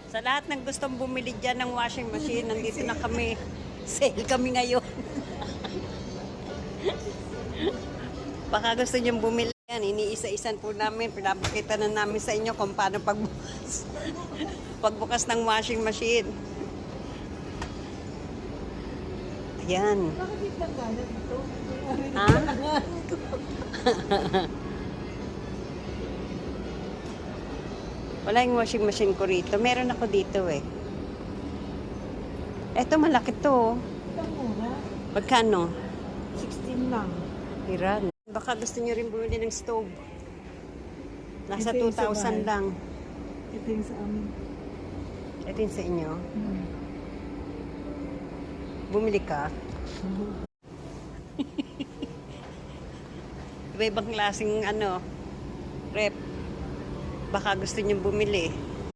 Sa lahat ng gustong bumili dyan ng washing machine, nandito na kami. Sale kami ngayon. Baka gusto niyong bumili yan. Iniisa-isan po namin. Pinapakita na namin sa inyo kung paano pagbukas. Pagbukas ng washing machine. Ayan. Bakit nagkala dito? Ha? Wala yung washing machine ko rito. Meron ako dito eh. Eto, malaki to. Ito mura. Magkano? 16 lang. Iran. Baka gusto nyo rin bumili ng stove. Nasa Ito yung sa 2,000 lang. Ito yung sa amin. Ito yung sa inyo. Bumili ka. Iba-ibang klaseng rep. Baka gusto nyo bumili.